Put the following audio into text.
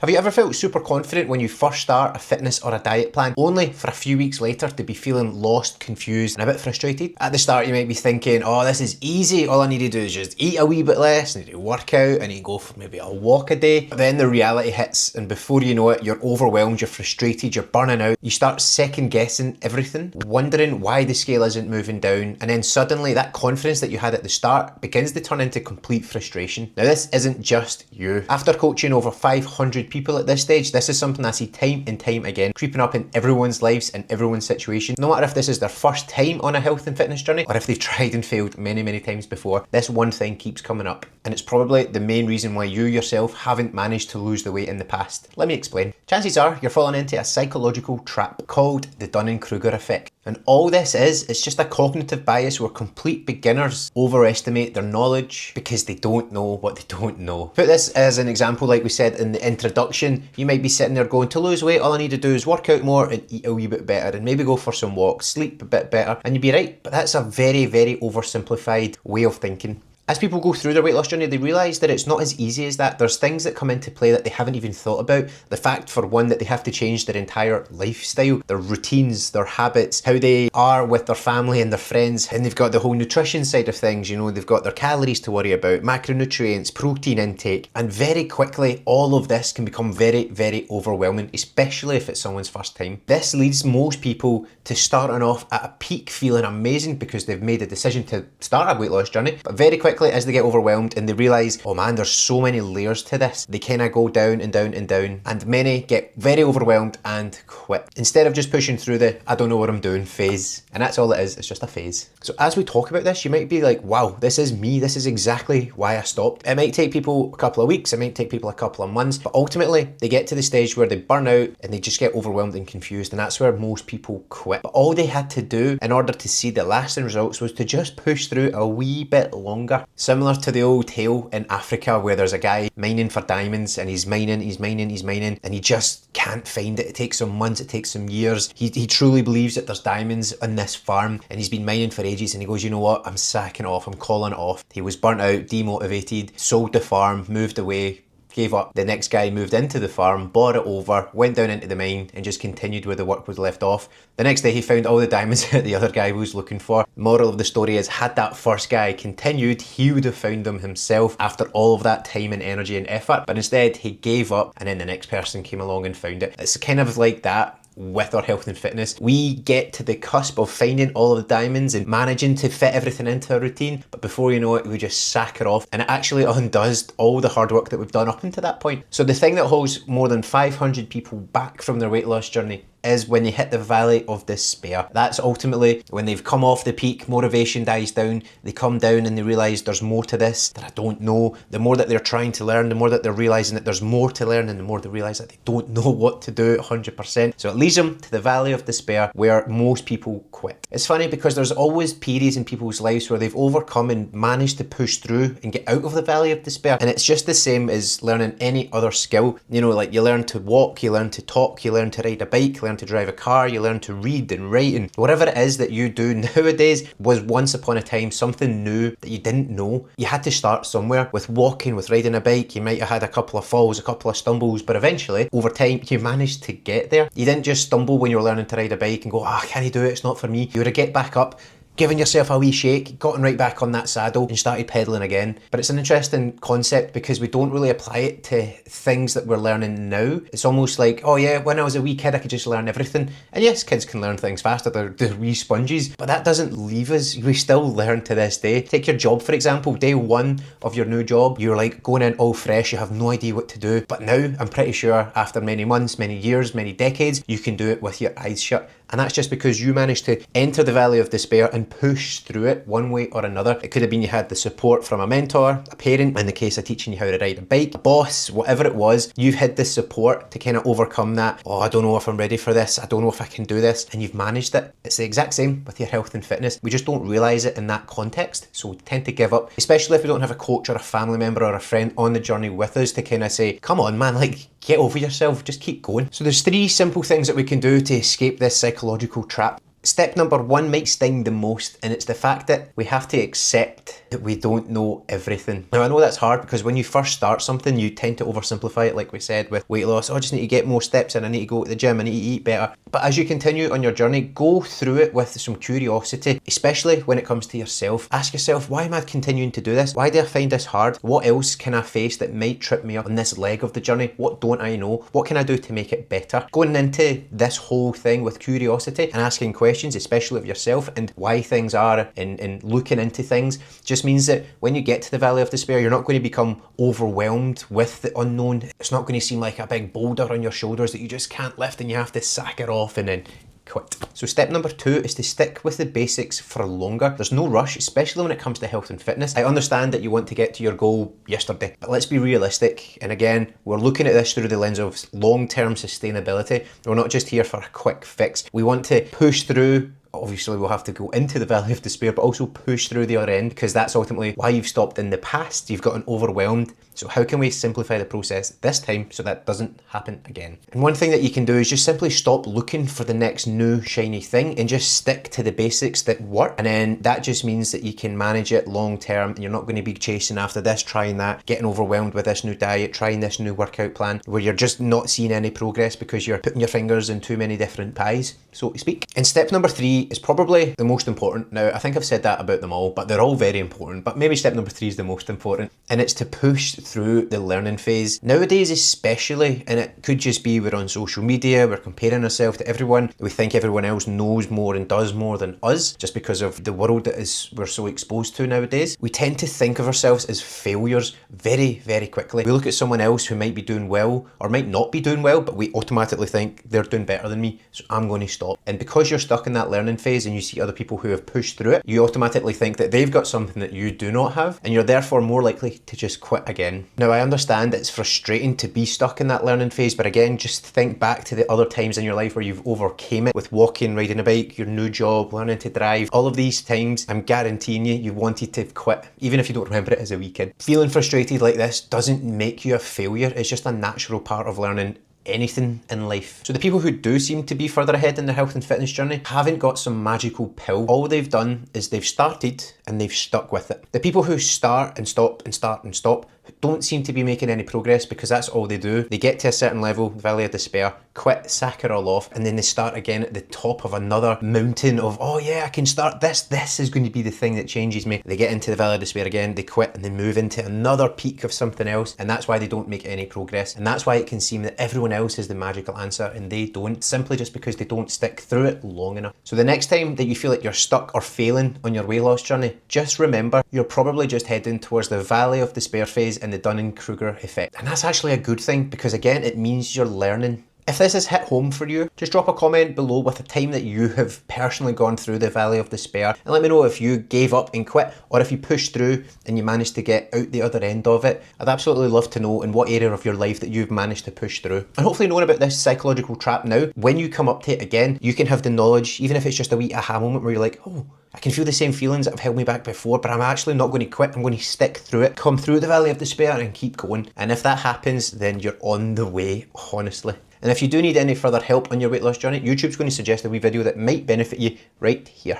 Have you ever felt super confident when you first start a fitness or a diet plan, only for a few weeks later to be feeling lost, confused, and a bit frustrated? At the start, you might be thinking, oh, this is easy. All I need to do is just eat a wee bit less, I need to work out, I need to go for maybe a walk a day. But then the reality hits, and before you know it, you're overwhelmed, you're frustrated, you're burning out. You start second guessing everything, wondering why the scale isn't moving down. And then suddenly that confidence that you had at the start begins to turn into complete frustration. Now, this isn't just you. After coaching over 500 people at this stage, this is something I see time and time again creeping up in everyone's lives and everyone's situation. No matter if this is their first time on a health and fitness journey or if they've tried and failed many times before, this one thing keeps coming up, and it's probably the main reason why you yourself haven't managed to lose the weight in the past. Let me explain. Chances are you're falling into a psychological trap called the Dunning-Kruger effect. And all this is, it's just a cognitive bias where complete beginners overestimate their knowledge because they don't know what they don't know. Put this as an example, like we said in the introduction, you might be sitting there going, to lose weight, all I need to do is work out more and eat a wee bit better and maybe go for some walks, sleep a bit better, and you'd be right. But that's a very oversimplified way of thinking. As people go through their weight loss journey, they realise that it's not as easy as that. There's things that come into play that they haven't even thought about. The fact, for one, that they have to change their entire lifestyle, their routines, their habits, how they are with their family and their friends. And they've got the whole nutrition side of things, you know, they've got their calories to worry about, macronutrients, protein intake. And very quickly, all of this can become very overwhelming, especially if it's someone's first time. This leads most people to starting off at a peak feeling amazing because they've made a decision to start a weight loss journey. But very quickly, as they get overwhelmed and they realise, oh man, there's so many layers to this, they kind of go down and down and down, and many get very overwhelmed and quit instead of just pushing through the I don't know what I'm doing phase. And that's all it is, it's just a phase. So as we talk about this, you might be like, wow, this is me, this is exactly why I stopped. It might take people a couple of weeks, it might take people a couple of months, but ultimately they get to the stage where they burn out and they just get overwhelmed and confused, and that's where most people quit. But all they had to do in order to see the lasting results was to just push through a wee bit longer. Similar to the old tale in Africa where there's a guy mining for diamonds, and he's mining, and he just can't find it. It takes some months, it takes some years. He truly believes that there's diamonds on this farm, and he's been mining for ages, and he goes, you know what, I'm sacking off, I'm calling it off. He was burnt out, demotivated, sold the farm, moved away, gave up. The next guy moved into the farm, bought it over, went down into the mine and just continued where the work was left off. The next day he found all the diamonds that the other guy was looking for. Moral of the story is, had that first guy continued, he would have found them himself after all of that time and energy and effort. But instead he gave up, and then the next person came along and found it. It's kind of like that with our health and fitness. We get to the cusp of finding all of the diamonds and managing to fit everything into our routine, but before you know it, we just sack it off, and it actually undoes all the hard work that we've done up until that point. So the thing that holds more than 500 people back from their weight loss journey is when they hit the valley of despair. That's ultimately when they've come off the peak, motivation dies down, they come down and they realise there's more to this that I don't know. The more that they're trying to learn, the more that they're realising that there's more to learn, and the more they realise that they don't know what to do 100%. So it leads them to the valley of despair where most people quit. It's funny because there's always periods in people's lives where they've overcome and managed to push through and get out of the valley of despair. And it's just the same as learning any other skill. You know, like you learn to walk, you learn to talk, you learn to ride a bike, learn to drive a car, you learn to read and write, and whatever it is that you do nowadays was once upon a time something new that you didn't know. You had to start somewhere. With walking, with riding a bike, you might have had a couple of falls, a couple of stumbles, but eventually over time you managed to get there. You didn't just stumble when you were learning to ride a bike and go, I can't do it, it's not for me. You would get back up, giving yourself a wee shake, gotten right back on that saddle and started pedaling again. But it's an interesting concept because we don't really apply it to things that we're learning now. It's almost like, oh yeah, when I was a wee kid I could just learn everything. And yes, kids can learn things faster, they're wee sponges, but that doesn't leave us. We still learn to this day. Take your job for example, day one of your new job, you're like going in all fresh, you have no idea what to do. But now I'm pretty sure after many months, many years, many decades, you can do it with your eyes shut. And that's just because you managed to enter the valley of despair and push through it one way or another. It could have been you had the support from a mentor, a parent, in the case of teaching you how to ride a bike, a boss, whatever it was. You've had the support to kind of overcome that. Oh, I don't know if I'm ready for this. I don't know if I can do this. And you've managed it. It's the exact same with your health and fitness. We just don't realise it in that context. So we tend to give up, especially if we don't have a coach or a family member or a friend on the journey with us to kind of say, come on man, like get over yourself, just keep going. So there's 3 simple things that we can do to escape this psychological trap. Step number 1 might sting the most, and it's the fact that we have to accept that we don't know everything. Now I know that's hard because when you first start something, you tend to oversimplify it, like we said with weight loss. Oh, I just need to get more steps in, I need to go to the gym, I need to eat better. But as you continue on your journey, go through it with some curiosity, especially when it comes to yourself. Ask yourself, why am I continuing to do this? Why do I find this hard? What else can I face that might trip me up on this leg of the journey? What don't I know? What can I do to make it better? Going into this whole thing with curiosity and asking questions, especially of yourself and why things are, and looking into things, just means that when you get to the Valley of Despair, you're not going to become overwhelmed with the unknown. It's not going to seem like a big boulder on your shoulders that you just can't lift and you have to sack it off and then quit. So step number 2 is to stick with the basics for longer. There's no rush, especially when it comes to health and fitness. I understand that you want to get to your goal yesterday, but let's be realistic. And again, we're looking at this through the lens of long-term sustainability. We're not just here for a quick fix. We want to push through. Obviously we'll have to go into the Valley of Despair, but also push through the other end, because that's ultimately why you've stopped in the past. You've gotten overwhelmed. So how can we simplify the process this time so that doesn't happen again? And one thing that you can do is just simply stop looking for the next new shiny thing and just stick to the basics that work. And then that just means that you can manage it long term, and you're not going to be chasing after this, trying that, getting overwhelmed with this new diet, trying this new workout plan, where you're just not seeing any progress because you're putting your fingers in too many different pies, so to speak. And step number 3 is probably the most important. Now, I think I've said that about them all, but they're all very important, but maybe step number 3 is the most important, and it's to push through the learning phase. Nowadays especially, and it could just be we're on social media, we're comparing ourselves to everyone, we think everyone else knows more and does more than us, just because of the world that we're so exposed to nowadays. We tend to think of ourselves as failures very, very quickly. We look at someone else who might be doing well or might not be doing well, but we automatically think they're doing better than me, so I'm going to stop. And because you're stuck in that learning phase and you see other people who have pushed through it, you automatically think that they've got something that you do not have, and you're therefore more likely to just quit again. Now, I understand it's frustrating to be stuck in that learning phase, but again, just think back to the other times in your life where you've overcame it with walking, riding a bike, your new job, learning to drive. All of these times, I'm guaranteeing you wanted to quit, even if you don't remember it as a wee kid. Feeling frustrated like this doesn't make you a failure. It's just a natural part of learning anything in life. So the people who do seem to be further ahead in their health and fitness journey haven't got some magical pill. All they've done is they've started and they've stuck with it. The people who start and stop and start and stop don't seem to be making any progress, because that's all they do. They get to a certain level, Valley of Despair, quit, sack it all off, and then they start again at the top of another mountain of, oh yeah, I can start this. This is going to be the thing that changes me. They get into the Valley of Despair again, they quit, and they move into another peak of something else, and that's why they don't make any progress. And that's why it can seem that everyone else has the magical answer and they don't, simply just because they don't stick through it long enough. So the next time that you feel like you're stuck or failing on your weight loss journey, just remember you're probably just heading towards the Valley of Despair phase and the Dunning-Kruger effect. And that's actually a good thing, because again, it means you're learning. If this has hit home for you, just drop a comment below with a time that you have personally gone through the Valley of Despair, and let me know if you gave up and quit, or if you pushed through and you managed to get out the other end of it. I'd absolutely love to know in what area of your life that you've managed to push through. And hopefully, knowing about this psychological trap now, when you come up to it again, you can have the knowledge, even if it's just a wee aha moment where you're like, oh, I can feel the same feelings that have held me back before, but I'm actually not going to quit. I'm going to stick through it, come through the Valley of Despair and keep going. And if that happens, then you're on the way, honestly. And if you do need any further help on your weight loss journey, YouTube's going to suggest a wee video that might benefit you right here.